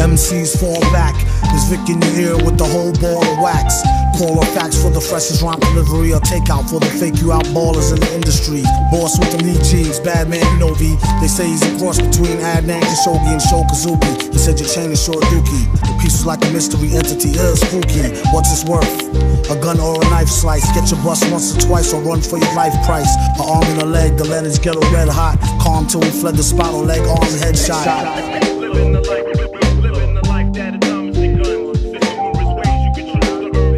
MCs fall back. There's Vic in your ear with the whole ball of wax. Call or fax for the freshest rhyme delivery or takeout for the fake you out ballers in the industry. Boss with the lead jeans, bad man, you know V. They say he's a cross between Adnan Khashoggi and Sho Kazuki. He said your chain is short dookie. The piece was like a mystery entity, spooky. What's its worth? A gun or a knife slice. Get your bust once or twice or run for your life price. An arm and a leg, the letters get a red hot. Calm till we fled the spot or leg, arm, headshot. Living the life that it comes to guns. There's numerous ways you can choose the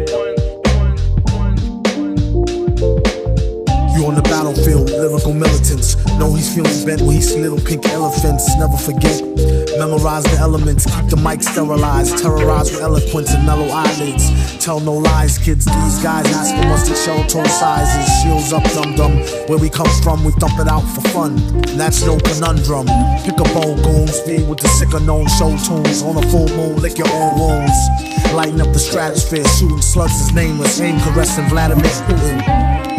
You on the battlefield, lyrical militants. Know he's feeling bent when he see little pink elephants. Never forget, memorize the elements. Keep the mic sterilized. Terrorize with eloquence and mellow eyelids. Tell no lies, kids. These guys ask for mustard shell toe sizes. Shields up, dum dum. Where we come from, we thump it out for fun. And that's no conundrum. Pick a bowl, goons, feed with the sicker known show tunes. On a full moon, lick your own wounds. Lighten up the stratosphere, shooting slugs is nameless. Aim caressing Vladimir Putin.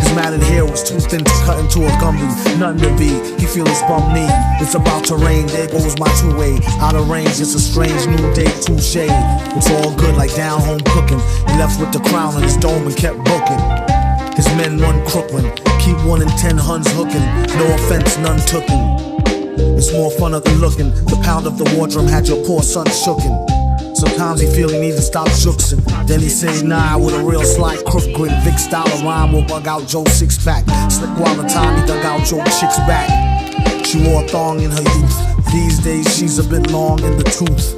His matted hair was too thin to cut into a Gumby. Nothing to be, he feel his bum knee. It's about to rain, there goes my two-way. Out of range, it's a strange new day, touche. It's all good like down home cooking. He left with the crown on his dome and kept booking. His men run Crooklyn, keep 1 in 10 Huns hooking. No offense, none tooken. It's more fun than looking. The pound of the war drum had your poor son shooken. Sometimes he feel he need to stop jooksing. Then he say nah with a real sly crook grin. Vic style of rhyme will bug out Joe's six pack. Slick while the time he dug out Joe chick's back. She wore a thong in her youth. These days she's a bit long in the tooth.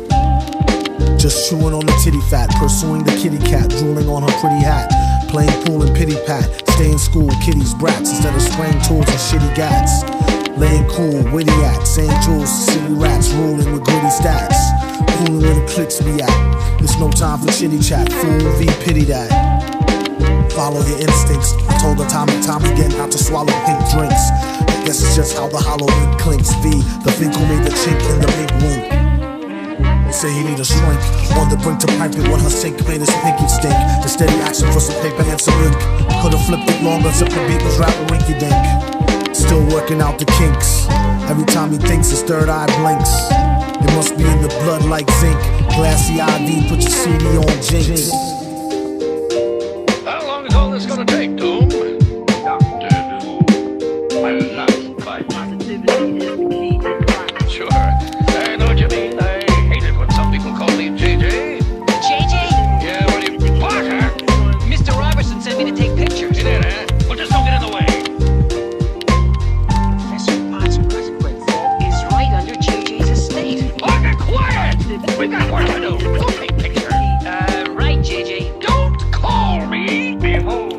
Just chewing on the titty fat, pursuing the kitty cat, drooling on her pretty hat. Playing pool and pity pat, stay in school, kiddies, brats, instead of spraying tools and shitty gats. Laying cool, witty at, St. Jules, city rats, ruling with gritty stats. Cooling where the clicks be at. There's no time for chitty chat, fool V, pity that. Follow your instincts. I told her time and time again not to swallow pink drinks. I guess it's just how the hollow ink clinks. V, the thing who made the chink in the mink wink. Say he need a shrink. On the brink to pipe it when her sink made his pinky stink. The steady action for some paper and some ink. Could've flipped it longer if the beat was rapping rinky dink. Still working out the kinks. Every time he thinks his third eye blinks. It must be in the blood like zinc. Glassy IV, put your CD on Jinx. How long is all this gonna take, Doom? Doctor Doom. My last bite. Sure. I know what you mean. I hate it when some people call me JJ. JJ? Yeah, what do you... Parker! Mr. Robertson sent me to take pictures. You did, huh? Well, just don't get in the way. We got work to do. Don't take pictures. Right, JJ. Don't call me behold.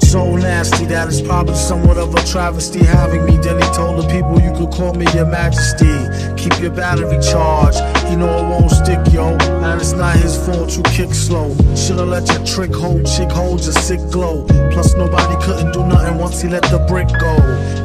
So nasty that it's probably somewhat of a travesty having me. Then he told the people you could call me your majesty. Keep your battery charged, you know it won't stick, yo. And it's not his fault you kick slow. Should've let your trick hold, chick hold your sick glow. Plus nobody couldn't do nothing once he let the brick go.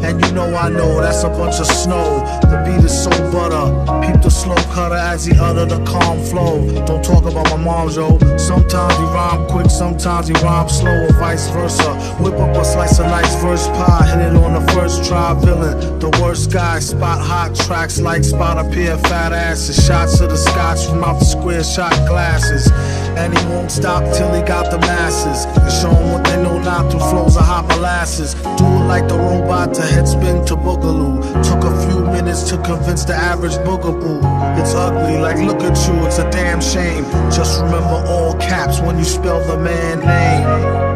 And you know I know that's a bunch of snow. The beat is so butter. Peep the slow cutter as he utter the calm flow. Don't talk about my mom, yo. Sometimes he rhyme quick, sometimes he rhyme slow, or vice versa. Whip up a slice of nice verse pie, hit it on the first try. Villain, the worst guy. Spot hot tracks like spot a pair of fat asses. Shots of the scotch from out the square shot glasses. And he won't stop till he got the masses. And show them what they know now through flows of hot molasses. Do it like the robot to headspin to boogaloo. Took a few minutes to convince the average boogaboo. It's ugly, like look at you, it's a damn shame. Just remember all caps when you spell the man name.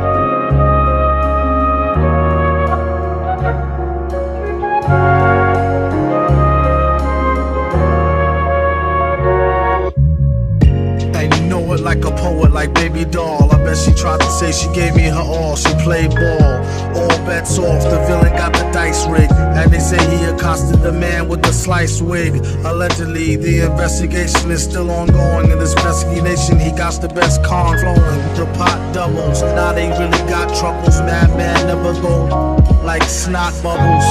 Like a poet, like baby doll. I bet she tried to say she gave me her all. She played ball, all bets off. The villain got the dice ice rig. And they say he accosted the man with the sliced wig. Allegedly, the investigation is still ongoing. In this pesky nation, he got the best con flowing. The pot doubles, now they really got troubles. Madman never go like snot bubbles.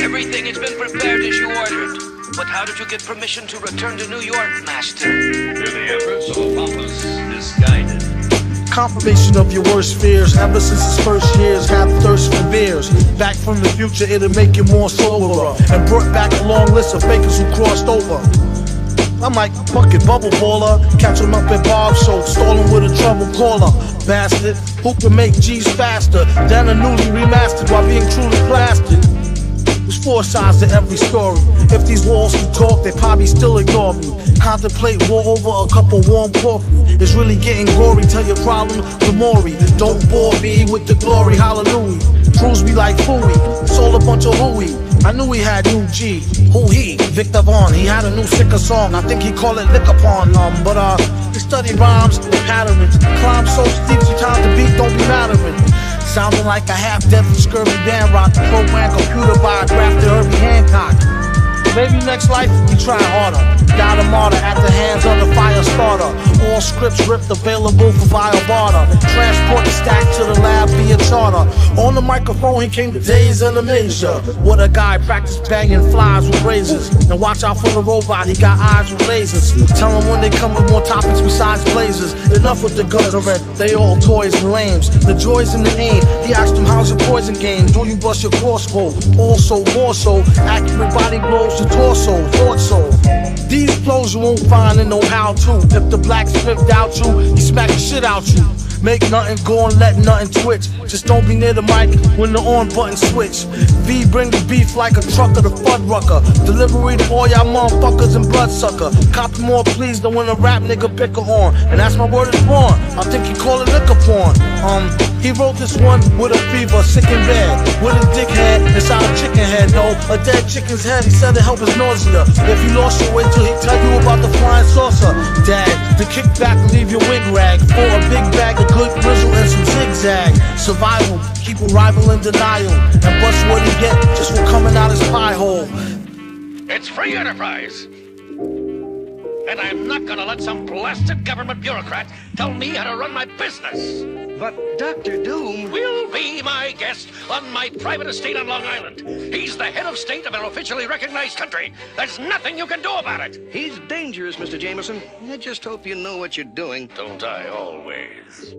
Everything has been prepared as you ordered. But how did you get permission to return to New York, Master? Through the efforts of a pompous, misguided. Confirmation of your worst fears. Ever since his first years, had thirst for beers. Back from the future, it'll make you more sober. And brought back a long list of fakers who crossed over. I'm like fucking bubble baller. Catch him up at Bob's show, stall him with a trouble caller. Bastard, who can make G's faster than a newly remastered while being truly plastered? There's four sides to every story. If these walls could talk, they probably still ignore me. Contemplate war over a cup of warm coffee. It's really getting gory, tell your problem to Maury. Don't bore me with the glory, hallelujah. Truths be like fooey, it's all a bunch of hooey. I knew he had new G. Who he? Victor Vaughn. He had a new sicker song. I think he called it Lick Upon. But he studied rhymes and patterns. Climb so steep, sometimes the beat don't be mattering. Sounding like a half-dead from scurvy band rock. The program computer by a grafted Herbie Hancock. Maybe next life we try harder. Died a martyr at the hands of the fire starter. All scripts ripped, available for via barter. Transport the stack to the lab via charter. On the microphone he came to days in the measure. What a guy, practice banging flies with razors. And watch out for the robot, he got eyes with lasers. Tell him when they come with more topics besides blazers. Enough with the guns already, they all toys and lames. The joys in the aim, he asked him how's your poison game. Do you bust your crossbow? Also, more so, accurate body blows to torso, thought so. These flows you won't find in no how-to. If the blacksmith doubt you, he smack the shit out you. Make nothing go and let nothing twitch. Just don't be near the mic when the on button switch. V bring the beef like a trucker to Fuddrucker. Delivery to all y'all motherfuckers and bloodsucker. Copy more please than when a rap nigga pick a horn. And that's my word is born. I think he call it liquor porn. He wrote this one with a fever, sick in bed. With a dick head inside a chicken head. No, a dead chicken's head. He said it help his nausea. If you lost your way till he tell you about the flying saucer. Dad, the kickback leave your wig rag. For a big bag of good grizzle and some zigzag. Survival, keep a rival in denial. And bust what he get just for coming out his pie hole. It's free enterprise. And I'm not gonna let some blasted government bureaucrat tell me how to run my business. But Dr. Doom Will be my guest on my private estate on Long Island. He's the head of state of an officially recognized country. There's nothing you can do about it. He's dangerous, Mr. Jameson. I just hope you know what you're doing. Don't I always?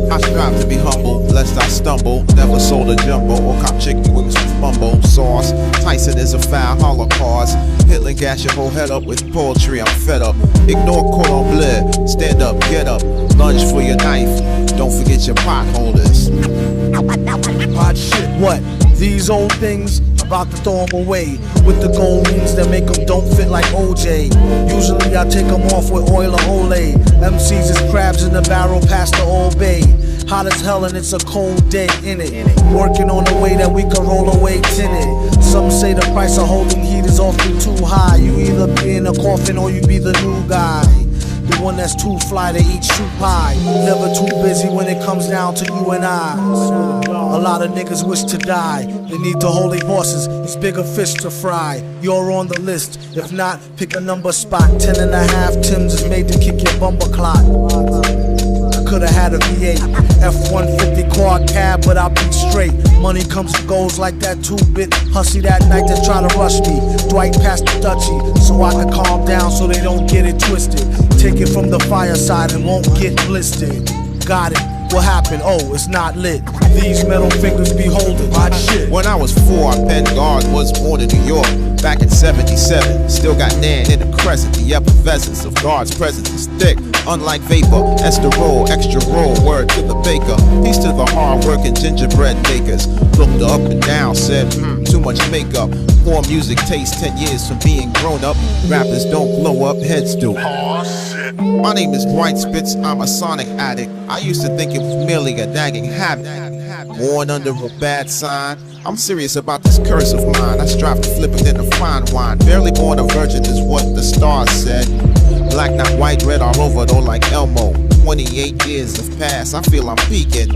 I strive to be humble, lest I stumble. Never sold a jumbo or cop chicken wings with bumbo sauce. Tyson is a foul holocaust. Hitler gas your whole head up with poetry, I'm fed up. Ignore cordon bleu, stand up, get up. Lunge for your knife, don't forget your potholders. Hot shit, what? These old things, about to throw them away. With the gold rings that make them don't fit like OJ. Usually I take them off with oil or Olay. MCs is crabs in the barrel past the Old Bay. Hot as hell and it's a cold day in it. Working on a way that we can roll away tinted. Some say the price of holding heat is awfully too high. You either be in a coffin or you be the new guy. The one that's too fly to eat shoe pie. Never too busy when it comes down to you and I. A lot of niggas wish to die. They need to hold their horses, it's bigger fish to fry. You're on the list, if not, pick a number spot. 10.5 Tims is made to kick your bumper clot. Could've had a V8, F-150 quad cab, but I'll be straight. Money comes and goes like that 2-bit hussy that night that try to rush me. Dwight passed the Dutchie, so I could calm down so they don't get it twisted. Take it from the fireside and won't get blistered. Got it. What happened? Oh, it's not lit. These metal fingers be holding my shit. When I was 4, I penned God was born in New York. Back in 77, still got Nan in the crescent. The effervescence of God's presence is thick. Unlike vapor, esterol, extra roll, word to the baker. Peace to the hard-working gingerbread bakers. Looked up and down, said, too much makeup. Poor music taste, 10 years from being grown up. Rappers don't blow up, heads do. My name is Dwight Spitz, I'm a sonic addict. I used to think it was merely a nagging habit. Born under a bad sign. I'm serious about this curse of mine. I strive to flip it into fine wine. Barely born a virgin is what the stars said. Black, not white, red all over though like Elmo. 28 years have passed, I feel I'm peaking.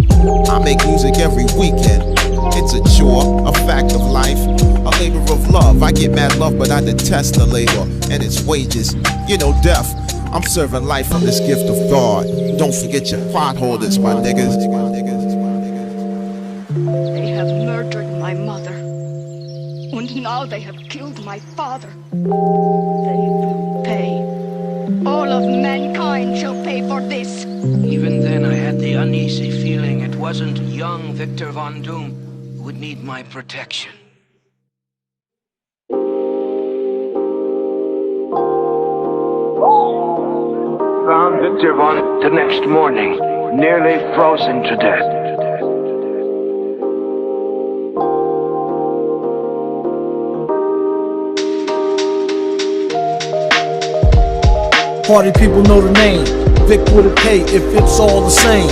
I make music every weekend. It's a chore, a fact of life, a labor of love. I get mad love, but I detest the labor and its wages. You know, death. I'm serving life from this gift of God. Don't forget your pot holders, my niggas. They have murdered my mother, and now they have killed my father. They will pay. All of mankind shall pay for this. Even then, I had the uneasy feeling it wasn't young Victor Von Doom who would need my protection. Found Victor Von the next morning, nearly frozen to death. Party people know the name. Vic with a K if it's all the same.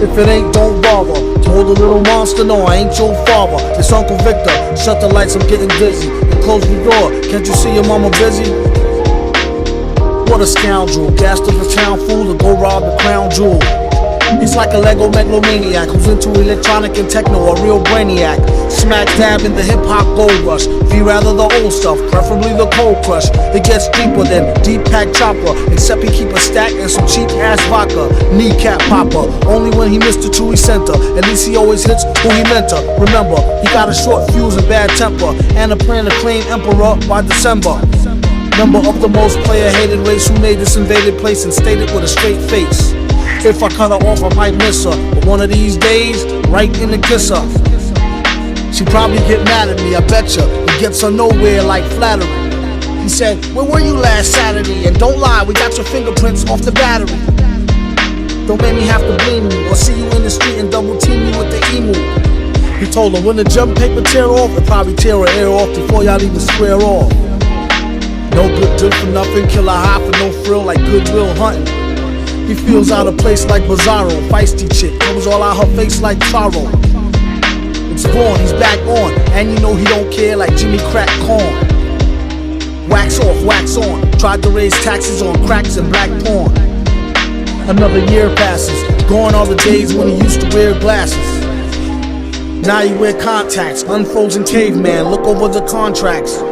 If it ain't, don't bother. Told the little monster, no, I ain't your father. It's Uncle Victor. Shut the lights, I'm getting dizzy. And close the door. Can't you see your mama busy? What a scoundrel. Gassed up a town fool to go rob the crown jewel. He's like a Lego megalomaniac who's into electronic and techno, a real brainiac. Smack dab in the hip-hop gold rush. Be rather the old stuff, preferably the cold crush. It gets deeper than deep pack chopper, except he keep a stack and some cheap-ass vodka. Kneecap popper, only when he missed the Chewy center. At least he always hits who he meant to. Remember, he got a short fuse and bad temper, and a plan to claim emperor by December. Member of the most player-hated race who made this invaded place and stated with a straight face. If I cut her off, I might miss her. But one of these days, right in the kisser. She probably get mad at me, I betcha. It gets her nowhere like flattery. He said, where were you last Saturday? And don't lie, we got your fingerprints off the battery. Don't make me have to blame you, or see you in the street and double team you with the emu. He told her, when the jump paper tear off, it'll probably tear her ear off before y'all even square off. No good for nothing, kill a high for no frill like Goodwill Hunting. He feels out of place like Bizarro. Feisty chick, comes all out her face like Charo. It's born, he's back on, and you know he don't care like Jimmy Crack Corn. Wax off, wax on, tried to raise taxes on cracks and black porn. Another year passes, gone are the days when he used to wear glasses. Now you wear contacts, unfrozen caveman, look over the contracts.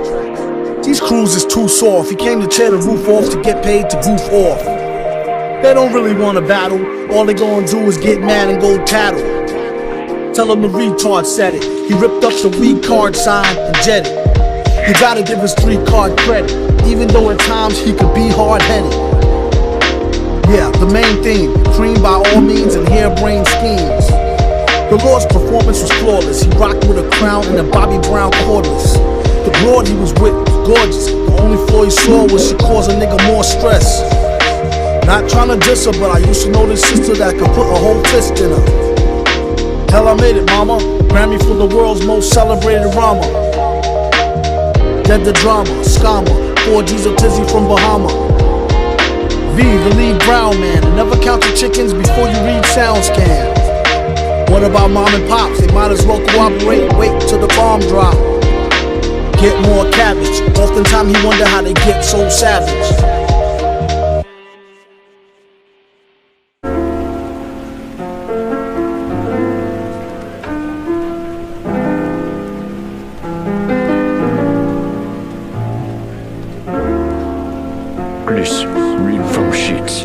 These crews is too soft, he came to tear the roof off to get paid to goof off. They don't really want to battle, all they gonna do is get mad and go tattle. Tell him the retard said it, he ripped up the weak card sign and jetted. You gotta give his 3-card credit, even though at times he could be hard-headed. Yeah, the main theme, cream by all means and harebrained schemes. The Lord's performance was flawless, he rocked with a crown and a Bobby Brown cordless. The broad he was with was gorgeous, the only flaw he saw was she caused a nigga more stress. Not trying to diss her, but I used to know this sister that could put a whole fist in her. Hell, I made it, mama. Grammy for the world's most celebrated rama. Dead the drama, scammer, 4G's of Tizzy from Bahama. V, the lead brown man, and never count your chickens before you read SoundScan. What about mom and pops? They might as well cooperate and wait till the bomb drop. Get more cabbage, oftentimes he wonder how they get so savage. Please read from sheets.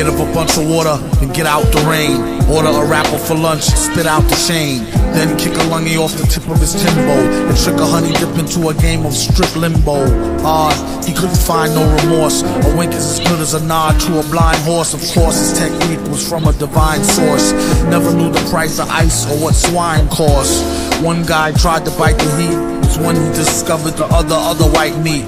scared of a bunch of water, then get out the rain. Order a rapper for lunch, spit out the chain. Then kick a lungy off the tip of his timbo and trick a honey dip into a game of strip limbo. Odd, he couldn't find no remorse. A wink is as good as a nod to a blind horse. Of course, his technique was from a divine source. Never knew the price of ice or what swine cost. One guy tried to bite the heat. It was when he discovered the other white meat.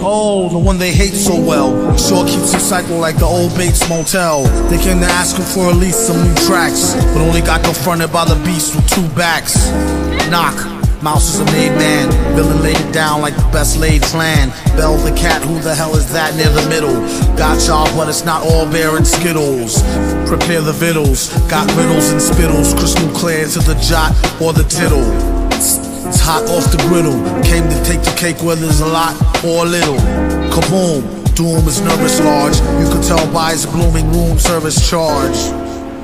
Oh, the one they hate so well. Sure keeps it cycle like the old Bates Motel. They came to ask him for at least some new tracks, but only got confronted by the beast with two backs. Knock. Mouse is a made man. Villain laid it down like the best laid plan. Bell the cat, who the hell is that near the middle? Got y'all, but it's not all bear and skittles. Prepare the vittles. Got riddles and spittles. Crystal clear to the jot or the tittle. It's hot off the griddle. Came to take the cake whether there's a lot or a little. Kaboom, doom is nervous large. You could tell by his blooming room service charge.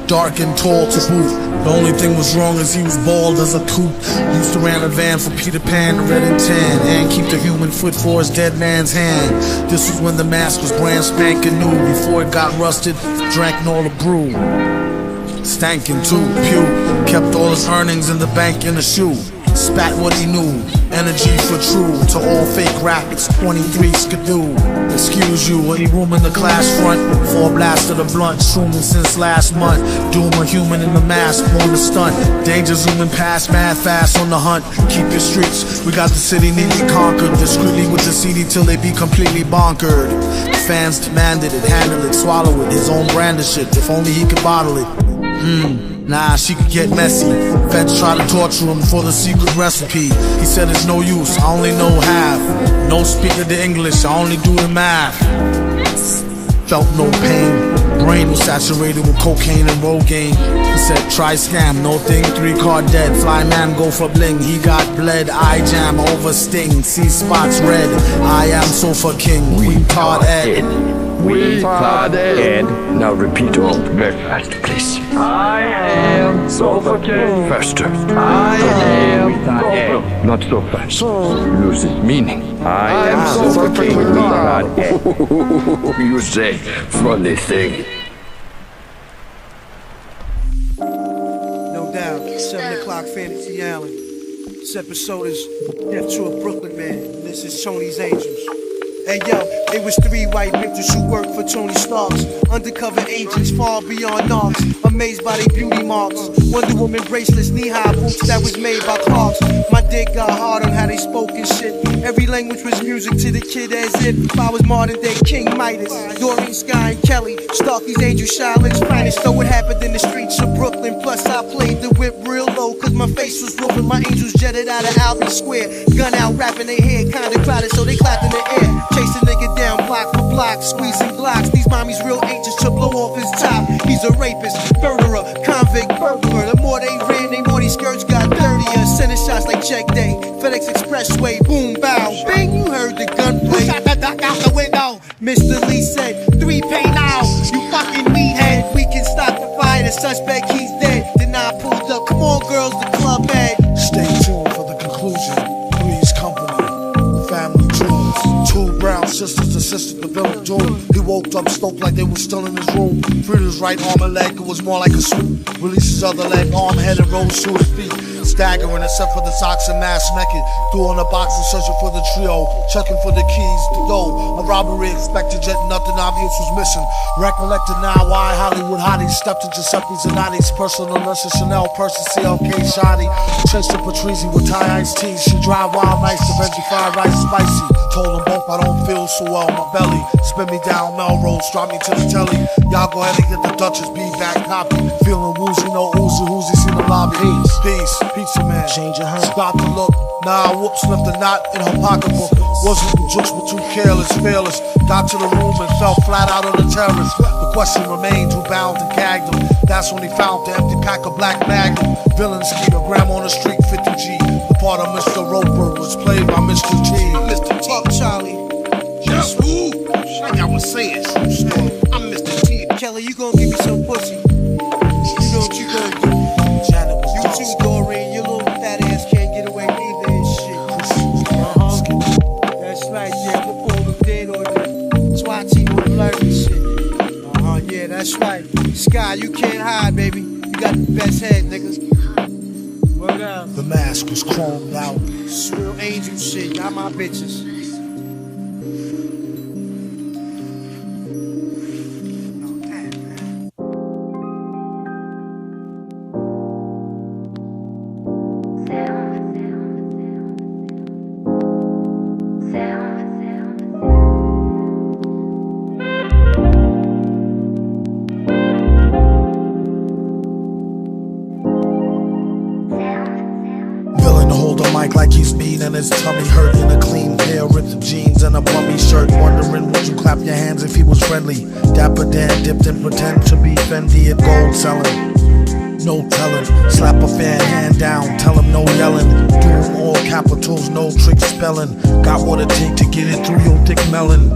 Dark and tall to boot. The only thing was wrong is he was bald as a coot. Used to ran a van for Peter Pan, red and tan, and keep the human foot for his dead man's hand. This was when the mask was brand spanking new. Before it got rusted, drank all the brew. Stankin' too, pew. Kept all his earnings in the bank in a shoe. Spat what he knew, energy for true. To all fake rap, it's 23 skidoo. Excuse you, any room in the class front? For a blast of the blunt, zooming since last month. Doom a human in the mask, on the stunt. Danger zooming past, mad fast on the hunt. Keep your streets, we got the city neatly conquered. Discreetly with the CD till they be completely bonkered. The fans demanded it, handle it, swallow it. His own brand of shit, if only he could bottle it. Nah, she could get messy. Feds try to torture him for the secret recipe. He said it's no use, I only know half. No speaking the English, I only do the math. Felt no pain. Brain was saturated with cocaine and Rogaine. He said try scam, no thing, 3 card dead. Fly man go for bling, he got bled. Eye jam over sting, see spots red. I am sofa king, we Todd Ed. We Todd Ed. Now repeat all very fast, please. I am Sofa King. Faster. I am Todd Ed. Not so fast. Loses meaning. I am Sofa King. We Todd Ed. You say funny thing. No doubt. 7 o'clock Fantasy Island. This episode is Death to a Brooklyn Man. This is Tony's Angels. Hey yo, it was 3 white bitches who worked for Tony Stark's. Undercover agents far beyond knocks. Amazed by their beauty marks. Wonder Woman bracelets, knee-high boots that was made by Clarks. My dick got hard on how they spoke and shit. Every language was music to the kid as if I was modern day King Midas. Doreen, Sky, and Kelly. Starky's Angel, Charlotte's finest. Though it happened in the streets of Brooklyn. Plus I played the whip real low, cause my face was whooping. My angels jetted out of Albany Square. Gun out, rapping their head, kinda crowded, so they clapped in the air. Chase a nigga down block for block, squeezing blocks. These mommies real anxious to blow off his top. He's a rapist, murderer, convict, burglar. The more they ran, the more these skirts got dirtier. Sending shots like check day, FedEx Expressway, boom, bow, bang, you heard the gunplay. Shot the duck out the window. Mr. Lee said, 3 pay now, you fucking meathead. We can stop the fire, the suspect, he's dead. Then I pulled up, come on girls, the club head. Stay tuned for the conclusion. Three's Company, the family jewels. 2 brown sisters assisted the villain doom. He woke up stoked like they were still in his room. Freed his right arm and leg, it was more like a swoop. Released his other leg, arm, head, and rose to his feet. Staggering except for the socks and mask naked. Threw on the box and searching for the trio. Checking for the keys to go. A robbery expected yet nothing obvious was missing. Recollected now why Hollywood hotties stepped into Seppi's and Notties. Personal nurses, Chanel purses, CLK shoddy. Traced to Patrizi with Thai iced tea. She drive wild nights to veggie fried rice spicy. Told them both I don't feel so well in my belly. Spin me down Melrose, drop me to the telly. Y'all go ahead and get the Duchess B back copy. Feeling woozy, no oozy, whozy, see the lobby. Peace, pizza man, change your hand. Stop to look, nah, whoops, left a knot in her pocketbook. Wasn't the jokes were too careless, fearless. Got to the room and fell flat out on the terrace. The question remained, who bound and gagged him? That's when he found the empty pack of black Magnum. Villain scheme, a gram on the street, 50G. The part of Mr. Roper was played by Mr. T. Mr. Tuck Charlie. Just who? Like I was saying, I'm Mr. T. Kelly, you gonna give me some pussy. You know what you gonna do. You too, Doreen, your little fat ass can't get away neither and shit. That's right, yeah, I'm gonna pull them dead on you. SWAT team will learn this shit. Yeah, That's right. Sky, you can't hide, baby. You got the best head, niggas. Word up. The mask was chromed out. It's real angel shit. Y'all my bitches. Like he's mean and his tummy hurt in a clean pair, ripped jeans and a bummy shirt. Wondering would you clap your hands if he was friendly. Dapper Dan dipped in pretend to be Fendi and gold selling. No telling, slap a fan hand down, tell him no yelling. Do him all capitals, no trick spelling. Got what it take to get it through your thick melon.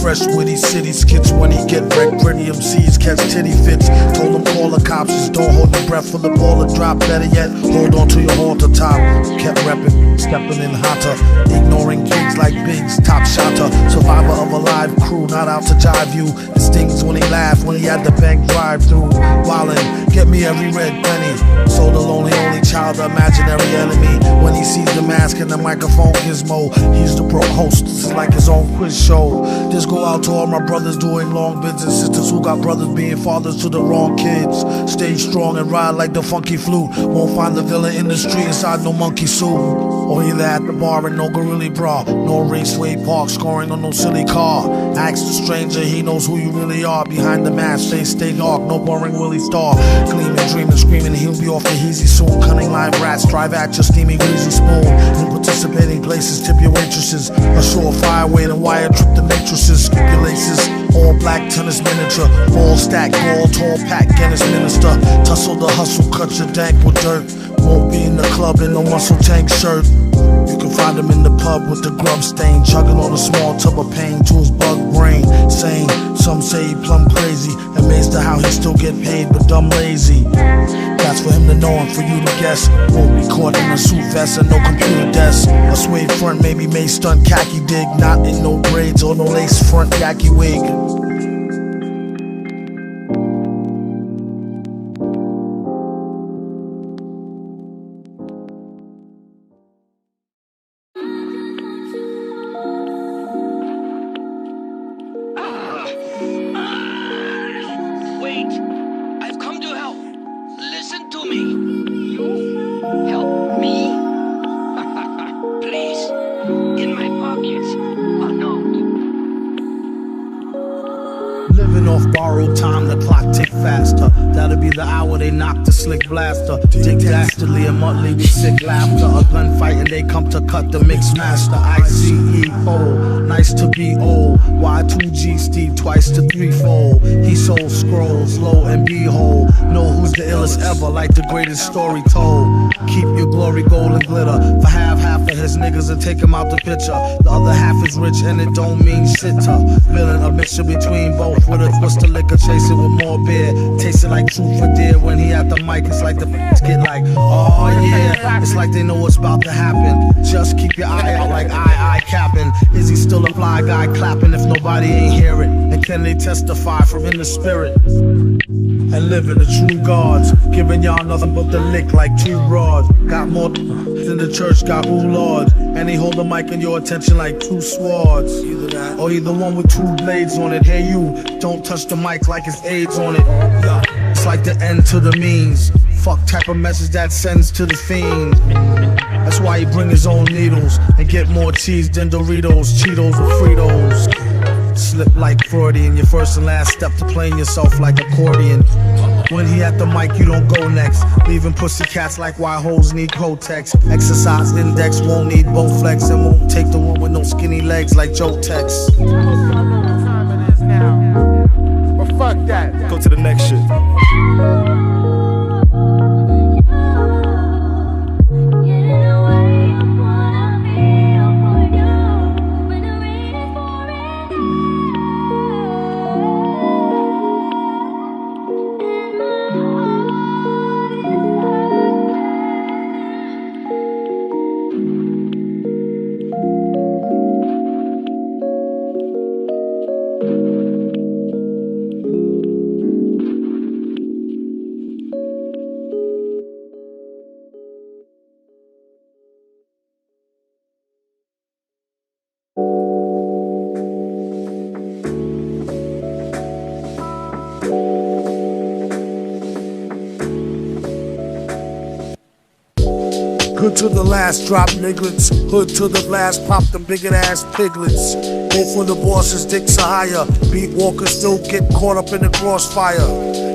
Fresh witty city skits when he get wrecked. Pretty MCs catch titty fits. Told him call the cops, just don't hold your breath for the ball to drop. Better yet, hold on to your halter top. Kept reppin', stepping in hotter. Ignoring gigs like Biggs, top shotter. Survivor of a live crew, not out to jive you. It stings when he laugh when he had the bank drive through. Wildin', get me every red penny. So the lonely only child, the imaginary enemy. When he sees the mask and the microphone gizmo, he's the pro host, this is like his own quiz show. This go out to all my brothers doing long bids and sisters who got brothers being fathers to the wrong kids. Stay strong and ride like the funky flute. Won't find the villain in the street inside no monkey suit. Or either at the bar in no gorilla bra. No raceway park scoring on no silly car. Ask the stranger, he knows who you really are. Behind the mask, stay dark, no boring Willie Star. Gleaming, dreaming, screaming, he'll be off the easy soon. Cunning live rats, drive at your steamy greasy spoon. In participating places, tip your waitresses. A surefire way to wire trip the matrices. Skip your laces, all black tennis miniature. Ball stack, ball tall pack, Guinness minister. Tussle the hustle, cut your dank with dirt. Won't be in the club in no muscle tank shirt. You can find him in the pub with the grub stain, chugging on a small tub of pain to his bug brain. Sane, some say he plumb crazy. Amazed at how he still get paid, but dumb lazy. That's for him to know and for you to guess. Won't be caught in a suit vest and no computer desk. A suede front, maybe may stunt khaki dig. Not in no braids or no lace front Yaki Wig. Blaster, dig dastardly and Muttley with sick laughter. A gunfight and they come to cut the mix master. ICEO, nice to be old. Y2G Steve twice to threefold. He sold scrolls, low and behold. Know who's the illest ever, like the greatest story told. Keep your glory gold and glitter. For half of his niggas and take him out the picture. The other half is rich and it don't mean shit tough. Villain, a mixture between both with a twist of liquor. Chase it with more beer. Taste it like truth for dear. When he at the mic, it's like the get like, oh yeah. It's like they know what's about to happen. Just keep your eye out like eye capping. Is he still a fly guy clapping if nobody ain't hear it? And can they testify from in the spirit? And living the true gods, giving y'all nothing but the lick like two broads. Got more than the church got ooh lords. And they hold the mic in your attention like two swords. Either that, or either one with two blades on it. Hey you, don't touch the mic like it's AIDS on it. It's like the end to the means. Fuck type of message that sends to the fiend. That's why he bring his own needles and get more cheese than Doritos, Cheetos with Fritos. Slip like Freudian, your first and last step to playing yourself like accordion. When he at the mic, you don't go next. Leaving pussycats like why hoes need Kotex. Exercise index won't need Bowflex and won't take the one with no skinny legs like Joe Tex. I don't know what time it is now, but fuck that. Go to the next shit. Good to the last drop, nigglets. Hood to the blast, pop them bigot ass piglets. Both of the bosses, dicks are higher. Beat walkers still get caught up in the crossfire.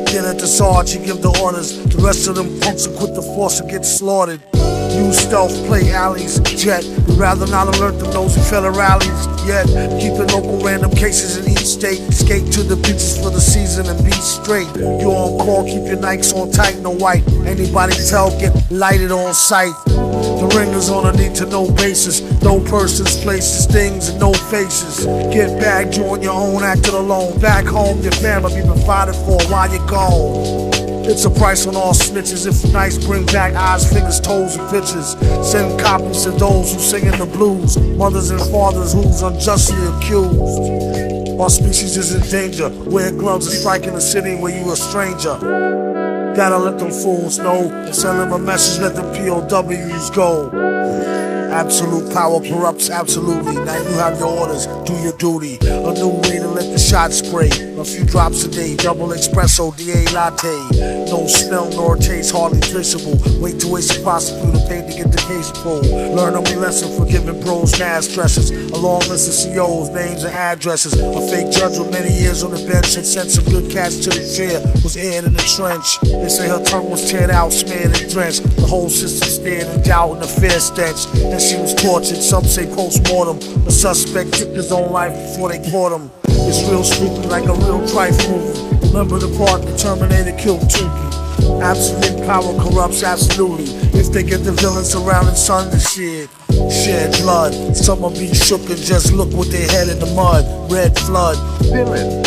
Get at the sarge, he give the orders. The rest of them punks will quit the force and get slaughtered. Use stealth, play alleys, jet. We'd rather not alert them nosy federales yet. Keeping local random cases in each state. Skate to the beaches for the season and be straight. You're on call, keep your Nikes on tight, no white. Anybody tell, get lighted on sight. The ringers on a need-to-know basis. No persons, places, things, and no faces. Get back, join your own, acting alone. Back home, your family be provided for while you're gone. It's a price on all snitches. If nice, bring back eyes, fingers, toes, and pictures. Send copies to those who singing the blues. Mothers and fathers who's unjustly accused. Our species is in danger. Wear gloves and strike in a city where you a stranger. Gotta let them fools know and send them a message, let them POWs go. Absolute power corrupts absolutely. Now you have your orders, do your duty. A new way to let the shot spray. A few drops a day, double espresso, DA latte. No smell nor taste, hardly traceable. Wait to waste a prosecutor paid to get the case pulled. Learn a lesson for giving bros mass stresses. A long list of COs, names and addresses. A fake judge with many years on the bench had sent some good cats to the chair. Was aired in the trench. They say her tongue was teared out, smeared and drenched. The whole system stared in doubt and a fear stench. And she was tortured, some say post-mortem. The suspect took his own life before they caught him. It's real spooky like a real trife movie. Remember the part the Terminator killed Tukey. Absolute power corrupts absolutely. If they get the villains surrounding sun to shit. Shed blood, some will be shook and just look with their head in the mud. Red flood. Villain.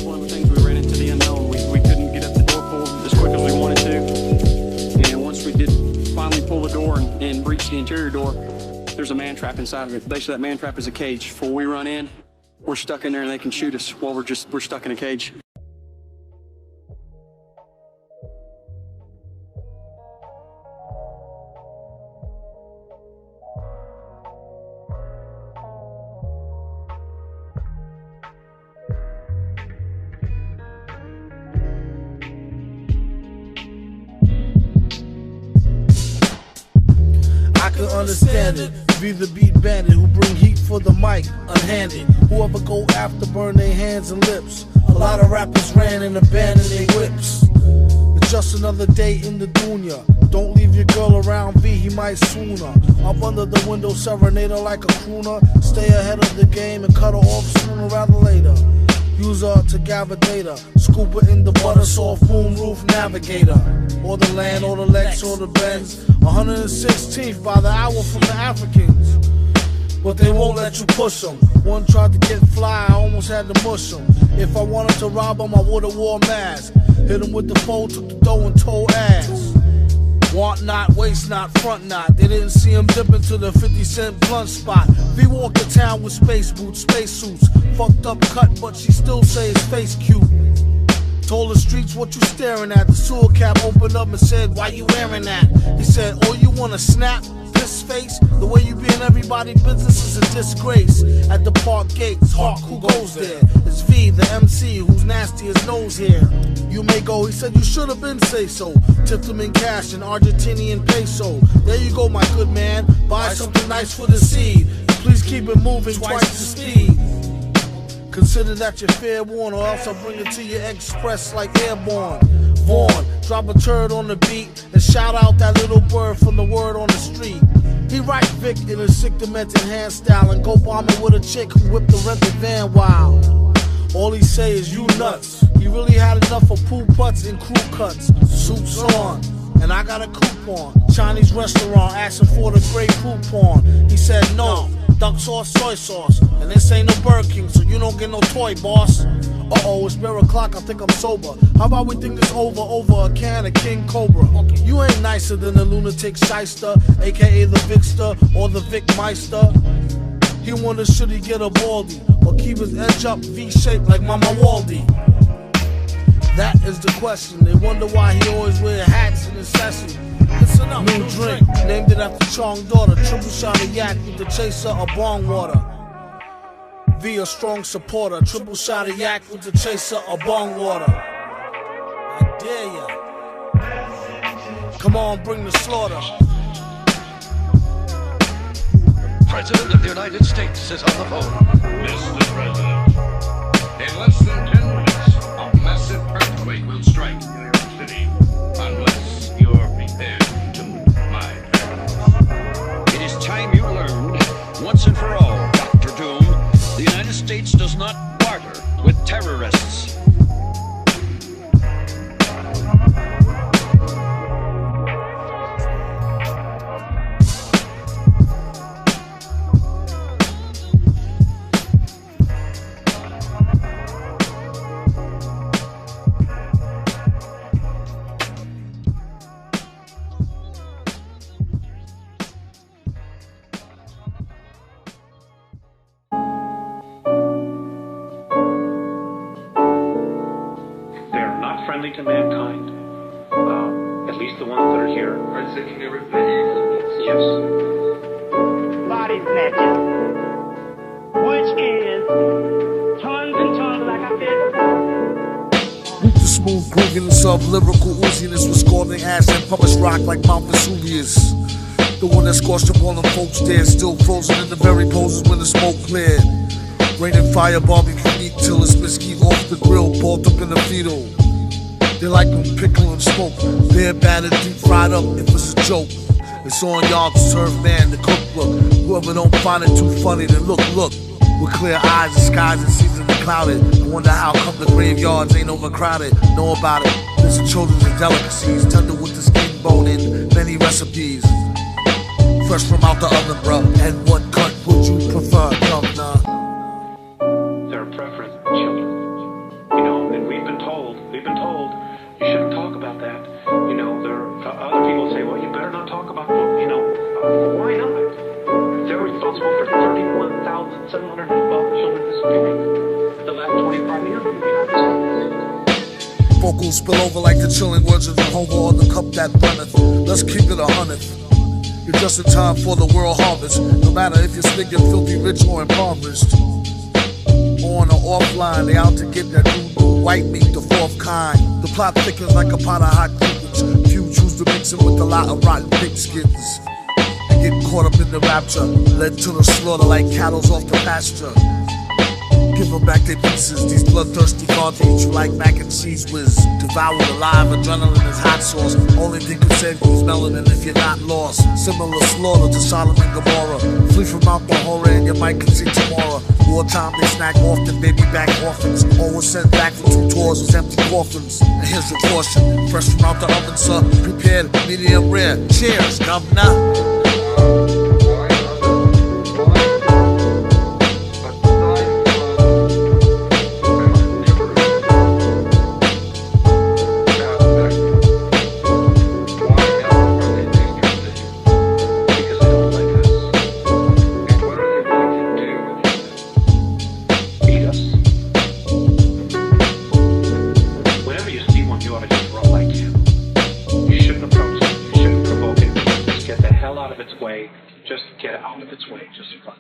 One of the things we ran into the unknown. We couldn't get up the door pull as quick as we wanted to. And once we did finally pull the door and breach the interior door, there's a man trap inside of it. Basically, that man trap is a cage. Before we run in, we're stuck in there and they can shoot us while we're stuck in a cage. Understand it, be the beat bandit who bring heat for the mic, unhanded. Whoever go after burn their hands and lips. A lot of rappers ran and abandoned their whips. It's just another day in the dunya. Don't leave your girl around V, he might sooner. Up under the window, serenade her like a crooner. Stay ahead of the game and cut her off sooner rather later. Use her to gather data, scoop her in the butter soft boom roof navigator. Or the land, or the Lex, or the Benz. 116th by the hour from the Africans. But they won't let you push them. One tried to get fly, I almost had to mush him. If I wanted to rob him, I would've wore a mask. Hit him with the foe, took the dough and told ass. Want not, waste not, front not. They didn't see him dip into the 50-cent blunt spot. V walk in town with space boots, space suits. Fucked up cut, but she still say his face cute. Told the streets what you staring at. The sewer cap opened up and said, why you wearing that? He said, oh, you wanna snap? This face? The way you be in everybody's business is a disgrace. At the park gates, Hawk, who goes there? It's V, the MC, who's nasty as nose hair. You may go, he said you should have been say so. Tipped him in cash in Argentinian peso. There you go, my good man. Buy something nice for the seed. Please keep it moving twice the speed. Consider that you're fair warned, or else I'll bring it to you express like airborne. Vaughn, drop a turd on the beat and shout out that little bird from the word on the street. He write Vic in a sick demented hand style and go bombing with a chick who whipped the rented van wild. All he say is you nuts. He really had enough of pool putts and crew cuts. Suits on, and I got a coupon. Chinese restaurant asking for the great coupon. He said no, duck sauce, soy sauce. And this ain't no Burger King, so you don't get no toy, boss. Uh-oh, it's bare o'clock, I think I'm sober. How about we think this over a can of King Cobra? You ain't nicer than the lunatic shyster, aka the Vicster or the Vic Meister. He wonders should he get a baldy or keep his edge up V-shaped like Mama Waldy. That is the question. They wonder why he always wear hats in his session. Listen up. New drink, named it after Chong daughter. Triple shot of yak with the chaser of Bong Water. V a strong supporter. Triple shot of yak with the chaser of Bong Water. I dare ya. Come on, bring the slaughter. President of the United States is on the phone. Mr. President, in less than 10 minutes, a massive earthquake will strike New York City unless you're prepared to meet my parents. It is time you learned, once and for all, Dr. Doom, the United States does not barter with terrorists. To mankind, at least the ones that are here. Are taking everything? Yes. Body snatching, which is tons and tons, like I said. The smooth grooving of lyrical ooziness was scalding ash and published rock like Mount Vesuvius. The one that scorched up all them folks there, still frozen in the very poses when the smoke cleared. Rain and fire, barbecue meat till it's whiskey off the grill, balled up in the fetal. They like them pickle and smoke, bare battered, deep fried up if it's a joke. It's on y'all to serve man the cookbook. Whoever don't find it too funny, then look. With clear eyes, the skies and seasons are clouded. I wonder how come the graveyards ain't overcrowded. Know about it, there's children's delicacies, tender with the skin bone in many recipes. Fresh from out the oven, bruh. And what cut would you prefer, governor? Their preference, children. You know, and we've been told, you shouldn't talk about that. You know, there are other people say, well, you better not talk about, you know, why not? They're responsible for 31,712 children disappearing the last 25 years in the United States. Vocals spill over like the chilling words of Jehovah on the cup that runneth. Let's keep it 100th. You're just in time for the world harvest, no matter if you're stinking, filthy, rich, or impoverished. On or offline, they out to get that new white meat, the fourth kind. The plot thickens like a pot of hot cookies. Few choose to mix it with a lot of rotten pigskins. They get caught up in the rapture, led to the slaughter like cattle's off the pasture. Give them back their pieces, these bloodthirsty gods eat you like mac and cheese whiz. Devoured alive, adrenaline is hot sauce. Only thing could save you is melanin if you're not lost. Similar slaughter to Sodom and Gomorrah. Flee from out the horror and you might can see tomorrow. Wartime they snack often, baby back orphans. Always sent back for 2 tours with empty coffins. And here's your caution, fresh from out the oven, sir. Prepared, medium rare. Cheers, governor. Just get out of its way, just fun.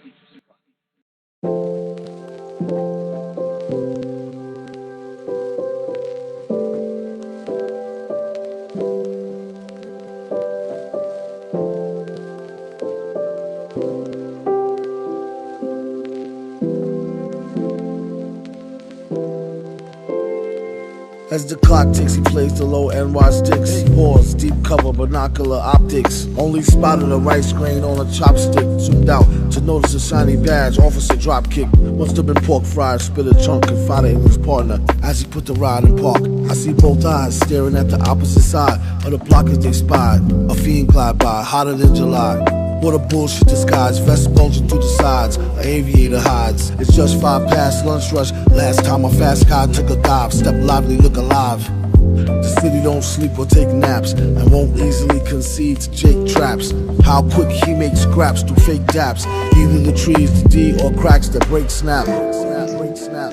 As the clock ticks, he plays the low NY sticks. Pause, deep cover, binocular optics. Only spotted a rice grain on a chopstick. Zoomed out to notice a shiny badge. Officer drop kick. Must have been pork fried. Spit a chunk, confided in his partner. As he put the ride in park, I see both eyes staring at the opposite side of the block as they spied. A fiend glide by, hotter than July. What a bullshit disguise, vest bulging through the sides, an aviator hides. It's just 5 past lunch rush. Last time a fast car took a dive, step lively, look alive. The city don't sleep or take naps, and won't easily concede to Jake traps. How quick he makes scraps through fake daps. Either the trees, the D, or cracks that break snap. Break snap.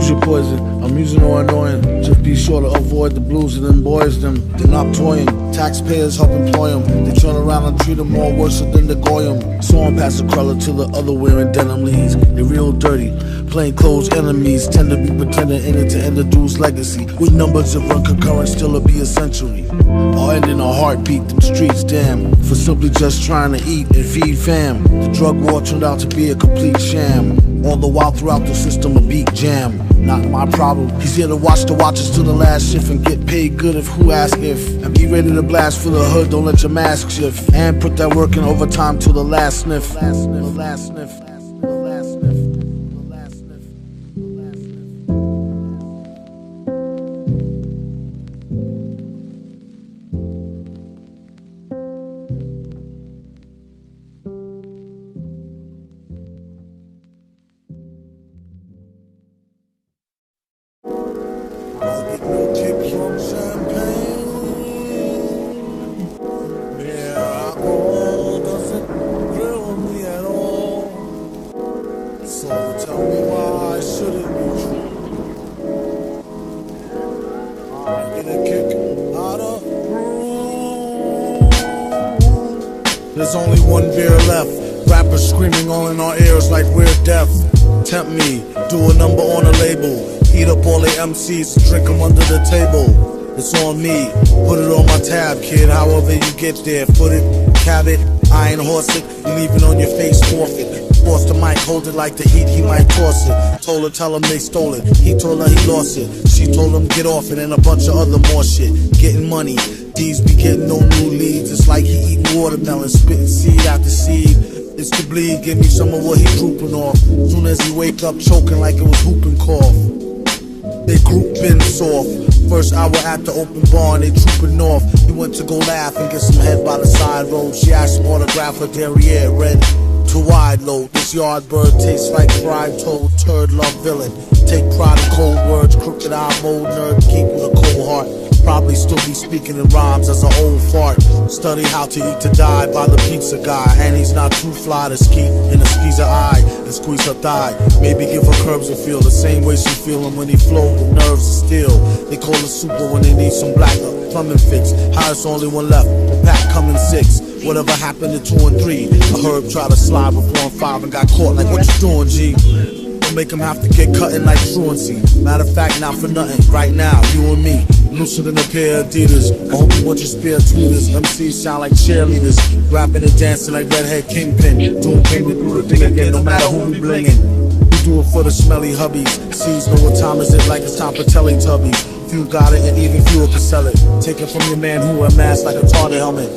Choose your poison, amusing or annoying. Just be sure to avoid the blues of them boys, them. They're not toying, taxpayers help employ them. They turn around and treat them more worse than the goyim. So on past the cruller to the other wearing denim leads. They real dirty, plain clothes enemies. Tend to be pretending in it to end the dude's legacy. With numbers that run concurrent, still it'll be a century. Or ending a heartbeat, them streets damn. For simply just trying to eat and feed fam. The drug war turned out to be a complete sham. All the while throughout the system a beat jam. Not my problem. He's here to watch the watches till the last shift and get paid good if who ask if. And be ready to blast for the hood, don't let your mask shift. And put that work in overtime till the last sniff. The last sniff. There's only one beer left. Rappers screaming all in our ears like we're deaf. Tempt me, do a number on a label. Eat up all the MCs and drink them under the table. It's on me, put it on my tab, kid. However you get there, foot it, cab it, iron horse it, you leave it on your face, forfeit. Force the mic, hold it like the heat, he might toss it. Told her, tell him they stole it. He told her he lost it. She told him get off it and a bunch of other more shit. Getting money, these be getting no new leads. It's like he eating watermelon, spitting seed after seed. It's to bleed, give me some of what he drooping off. Soon as he wake up choking like it was whooping cough. They group been soft. First hour at the open bar and they trooping off. He went to go laugh and get some head by the side road. She asked him autograph her derriere, red to wide load. This yard bird tastes like fried toad, turd love villain. Take pride in cold words, crooked eye mode, nerd, keep with a cold heart. Probably still be speaking in rhymes as an old fart. Study how to eat to die by the pizza guy. And he's not too fly to ski in a squeeze her eye and squeeze her thigh. Maybe give her curbs and feel the same way she feel him when he flow with nerves of steel. They call it super when they need some black plumbing fix. Highest only one left, the pack coming 6. Whatever happened to 2 and 3? A herb tried to slide before 5 and got caught like what you doing, G? Don't make him have to get cutting like truancy. Matter of fact, not for nothing. Right now, you and me, looser than a pair of Adidas. I hope you want your spare tweeters. MCs sound like cheerleaders, rapping and dancing like redhead kingpin. Doing pain to do the thing again, no matter who we blingin'. We do it for the smelly hubbies. Sees know what time is it, like it's time for Teletubbies. Few got it and even fewer can sell it. Take it from your man who wear masks like a target helmet.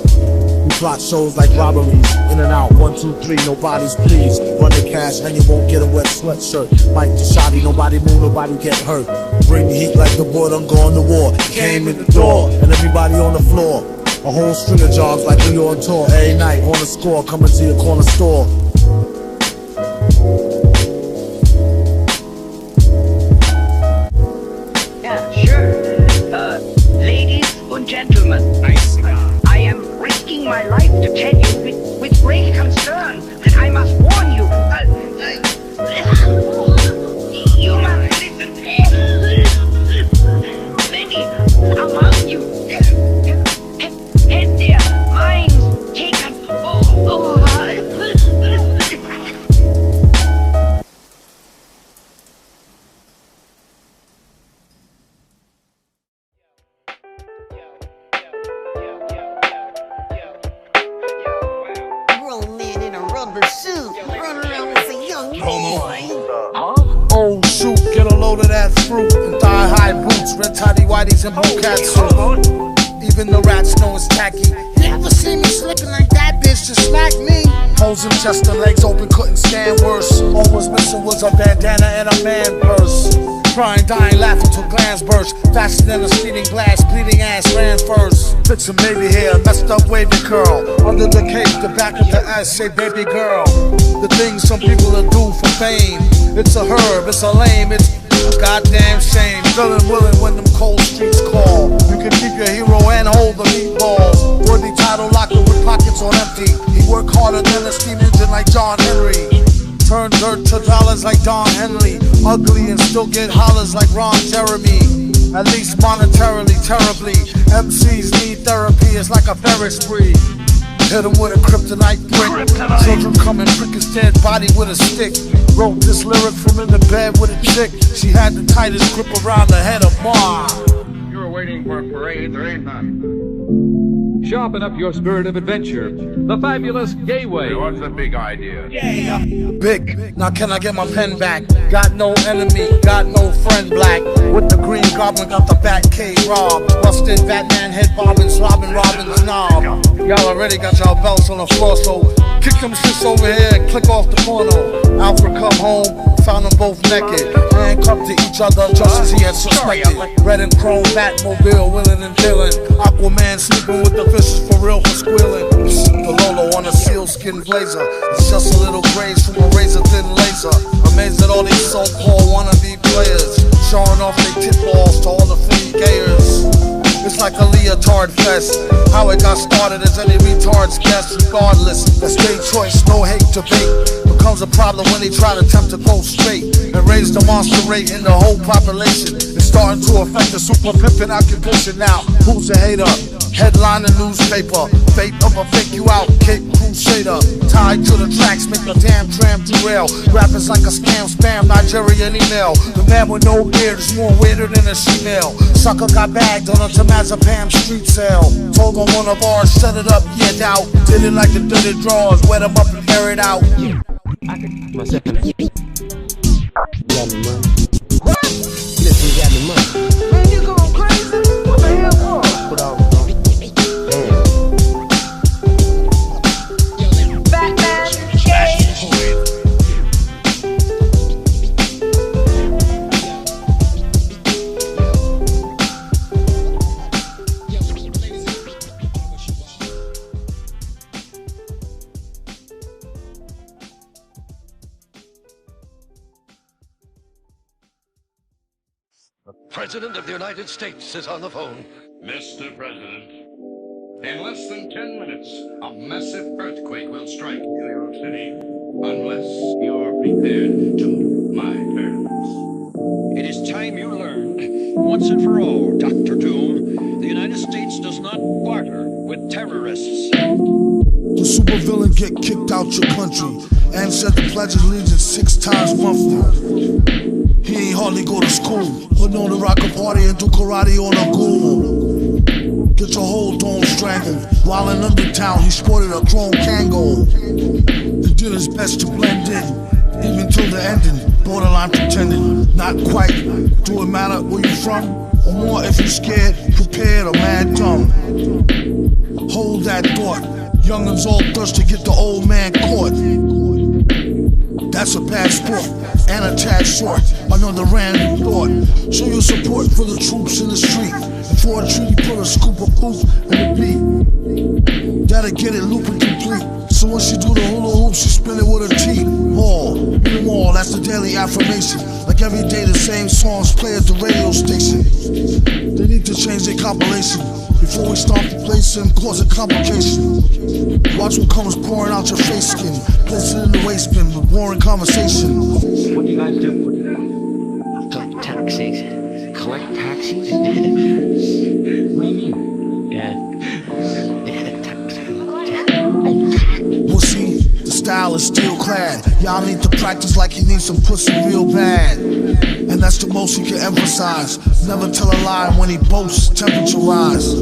We plot shows like robberies, in and out, 1, 2, 3, nobody's pleased. Run the cash and you won't get a wet sweatshirt. Mike the shoddy, nobody move, nobody get hurt. Bring the heat like the boy done gone to war. Came in the door and everybody on the floor. A whole string of jobs like we on tour. Every night on the score, coming to your corner store. Yeah, sure. Ladies and gentlemen, I am risking my life to tell you with great concern that I must warn you. You must listen. Many among you had their minds taken over. Oh shoot, get a load of that fruit and thigh-high boots, red tidy whities and blue cat suit. Even the rats know it's tacky. You ever see me slipping like that, bitch? Just smack me. Holes in chest and legs open, couldn't stand worse. All was missing was a bandana and a man purse. Crying, dying, laughing till glands burst. Faster than a speeding glass, bleeding ass ran first. Fix a maybe hair, messed up wavy curl. Under the cape, the back of the ass say baby girl. The things some people will do for fame. It's a herb, it's a lame, it's a goddamn shame. Feeling willing when them cold streets call. You can keep your hero and hold the meatball. Worthy title locker with pockets on empty. He work harder than a steam engine like John Henry. Turn dirt to dollars like Don Henley. Ugly and still get hollers like Ron Jeremy. At least monetarily, terribly. MCs need therapy, it's like a Ferris spree. Hit him with a kryptonite brick. Children come and prick his dead body with a stick. Wrote this lyric from in the bed with a chick. She had the tightest grip around the head of Ma. You were waiting for a parade, there ain't none. Sharpen up your spirit of adventure. The fabulous Gay Way. What's the big idea? Big, now can I get my pen back? Got no enemy, got no friend black. With the green goblin, got the bat cave robbed. Busted Batman head bobbing, slobbing Robin's knob. Y'all already got y'all belts on the floor, so kick them shits over here and click off the porno. Alfred come home, found them both naked, handcuffed to each other just as he had suspected. Red and chrome Batmobile, willing and dealing. Aquaman sleeping with the fishes for real for squealing. The Lolo on a sealskin blazer. It's just a little graze from a razor thin laser. Amazed at all these so-called wannabe players, showing off their tit balls to all the free gayers. It's like a leotard fest. How it got started is any retard's guess. Regardless, that's their choice, no hate debate. Becomes a problem when they try to attempt to go straight and raise the monster rate in the whole population. It's starting to affect the super pimpin' occupation now. Who's a hater? Headline the newspaper. Fate of a fake you out, kick crusader. Tied to the tracks, make the damn tram derail. Rappers like a scam, spam, Nigerian email. The man with no beard is more weirder than a she-male. Sucker got bagged on a Temazepam street sale. Told on one of ours, set it up, yeah, doubt. Did it like the dirty drawers, wet them up and air it out. My second. Got me money. Listen, got me money. Man, you going crazy? What the hell was? Put on. Batman, President of the United States is on the phone. Mr. President, in less than 10 minutes, a massive earthquake will strike New York City. Unless you're prepared to my terms. It is time you learned, once and for all, Dr. Doom, the United States does not barter with terrorists. The supervillain get kicked out your country and said the Pledge of Allegiance 6 times monthly. He ain't hardly go to school, but know to rock a party and do karate on a ghoul. Get your whole dome strangled. While in Undertown, he sported a chrome Kango. He did his best to blend in, even till the ending. Borderline pretending, not quite. Do it matter where you from? Or more if you scared, prepared, or mad dumb. Hold that thought. Young'uns all thirst to get the old man caught. That's a bad sport, and a tad short. Another random thought. Show your support for the troops in the street. And for a treaty, put a scoop of poop in the beat. That'll get it looping complete. So when she do the hula hoop, she spin it with her teeth. More, be more, that's the daily affirmation. Like every day the same songs play at the radio station. They need to change their compilation before we start replacing, causing complication. Watch what comes pouring out your face skin. Place it in the waste bin with boring conversation. What do you guys do? Collect taxis. Collect taxis? What do you mean? Yeah. Well, see, the style is still clad. Y'all need to practice like you need some pussy real bad. And that's the most he can emphasize. Never tell a lie when he boasts, temperature rise.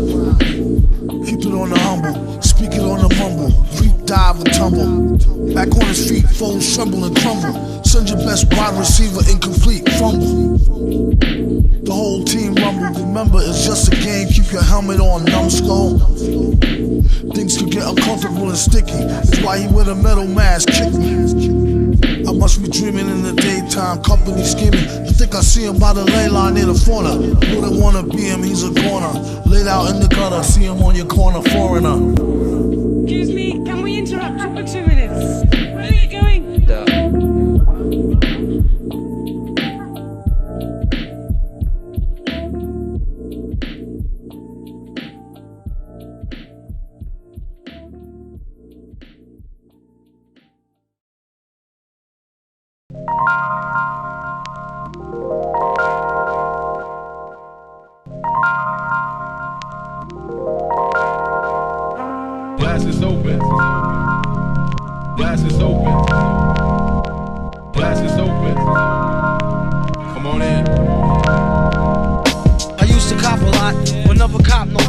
Keep it on the humble, speak it on the mumble. Creep, dive, and tumble. Back on his feet, fold, tremble, and crumble. Send your best wide receiver, incomplete, fumble. The whole team rumble. Remember, it's just a game. Keep your helmet on, numbskull. Things could get uncomfortable and sticky. That's why he wear a metal mask. Kick me. I must be dreaming in the daytime. Company scheming. I think I see him by the ley line near the fauna. Wouldn't wanna be him, he's a goner. Laid out in the gutter, see him on your corner, foreigner. Excuse me, can we interrupt you for 2 minutes? Where are you going?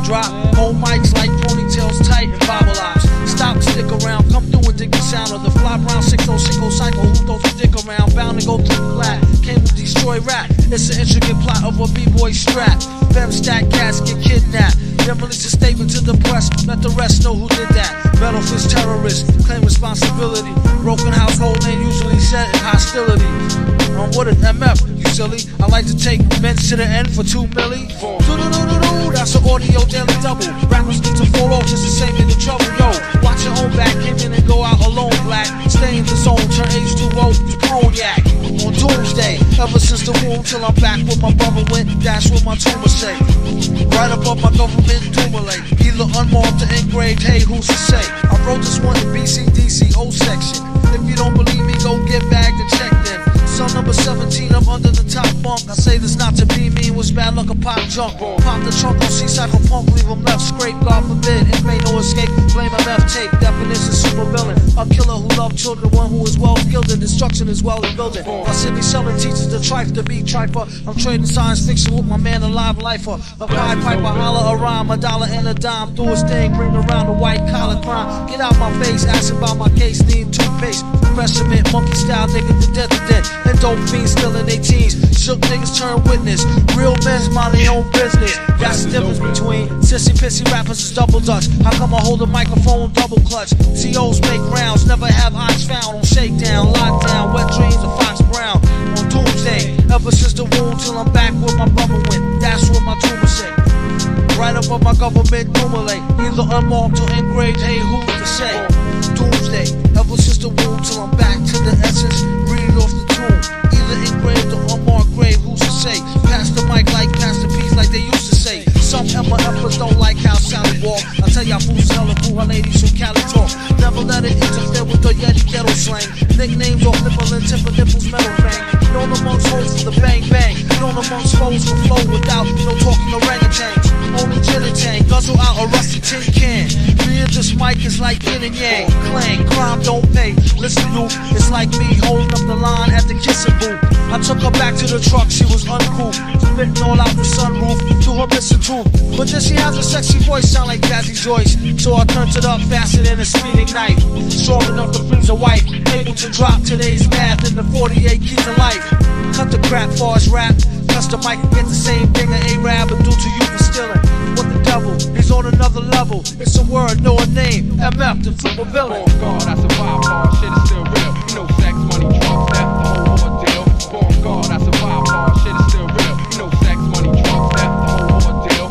drop. Hold mics like ponytails tight and bobble eyes. Stop, stick around, come through and dig the sound of the fly brown 6060 cycle. Who throws a dick around? Bound to go through flat. Came to destroy rap. It's an intricate plot of a b-boy strap. Fem stack cats get kidnapped. Then release a statement to the press. Let the rest know who did that. Metal fist terrorists claim responsibility. Broken household name usually set in hostility. What is MF, you silly? I like to take men to the end for 2 milli. Do-do-do-do-do, that's an audio daily double. Rappers need to fall off just to save me the trouble. Yo, watch your own back, came in and go out alone, black. Stay in the zone, turn H2O to cognac. On doomsday, ever since the womb till I'm back with my brother went. That's what my tumor say. Right above my government Dumile. Either unmarked or engraved, hey, who's to say? I wrote this one in BCDC O section. If you don't believe me, go get bagged and check then. Cell number 17, I'm under the top bunk. I say this not to be mean, was bad luck a pop junk. Pop the trunk on C-side for punk, leave him left scrape, God forbid. If ain't no escape, blame MF tape. Definition supervillain, a killer who loved children, one who is well skilled in destruction as well as building. My city selling teaches the trife to be triper. I'm trading science fiction with my man, a live lifer. A Pied Piper, holler a rhyme, a dollar and a dime. Do his thing, bring around the white collar crime. Get out my face, ask about my case, need toothpaste. Refreshment, monkey style, nigga to death to death. And dope fiends still in their teens. Shook niggas turn witness. Real men's mind their own business. That's the difference between sissy pissy rappers is double dutch. How come I hold a microphone double clutch? COs make rounds, never have eyes found on shakedown, lockdown, wet dreams of Fox Brown. On doomsday, ever since the womb till I'm back where my brother went. That's what my tumor say. Right above my government Dumile. Either unmarked or engraved, hey, who's to say? Doomsday, ever since the womb till I'm back to the essence. Read it off the tomb. Either engraved or unmarked grave, who's to say? Pass the mic like pass the peas like they used to say. Some MFers don't like how Sally walk. I tell y'all fools hella cool, how ladies from Cali talk. Never let it interfere with the Yeti ghetto slang. Nicknames off nipple and tip of nipples metal fang. Known amongst hoes for the bang bang. Known amongst foes for flow without no talking orangutans. Only gin and tang, guzzle out a rusty tin can. Read this mic is like yin and yang. Clang, crime don't pay. Listen you, it's like me holding up the line at the kissing booth. I took her back to the truck, she was uncool. Spitting all out the sunroof, through her missing tooth. But then she has a sexy voice, sound like Jazzy Joyce. So I turned it up faster than a speeding knife. Strong enough to freeze a wife. Able to drop today's path in the 48 keys of life. Cut the crap for us rap. Touch the mic and get the same thing an A-Rab would do to you for stealing. What the devil? He's on another level. It's a word, no a name. MF, the supervillain. Oh God, that's a wild card. Shit is still real. You know sex, money, drugs, theft, the whole ordeal. Oh God, that's a wild card. Shit is still real. You know sex, money, drugs, theft, the whole ordeal.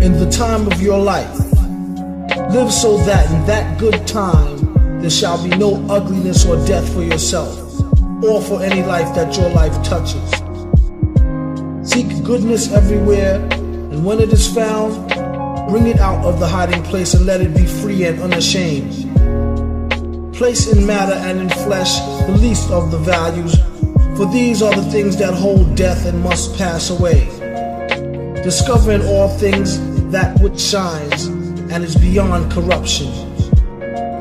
In the time of your life, live so that in that good time there shall be no ugliness or death for yourself or for any life that your life touches. Seek goodness everywhere, and when it is found, bring it out of the hiding place and let it be free and unashamed. Place in matter and in flesh the least of the values, for these are the things that hold death and must pass away. Discover in all things that which shines and is beyond corruption.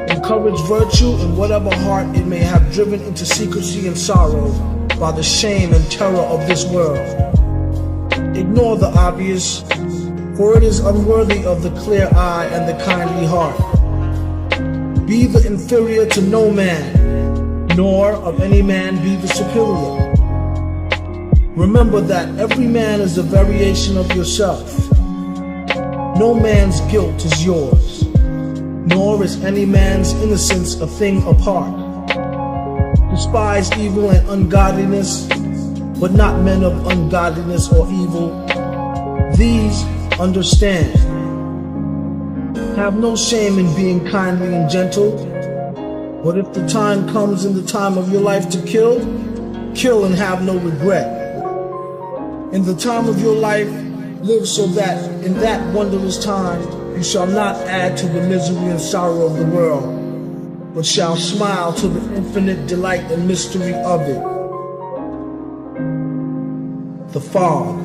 Encourage virtue in whatever heart it may have driven into secrecy and sorrow by the shame and terror of this world. Ignore the obvious, for it is unworthy of the clear eye and the kindly heart. Be the inferior to no man, nor of any man be the superior. Remember that every man is a variation of yourself. No man's guilt is yours, nor is any man's innocence a thing apart. Despise evil and ungodliness, but not men of ungodliness or evil. These understand. Have no shame in being kindly and gentle, but if the time comes in the time of your life to kill, kill and have no regret. In the time of your life, live so that in that wondrous time you shall not add to the misery and sorrow of the world, but shall smile to the infinite delight and mystery of it. The fog.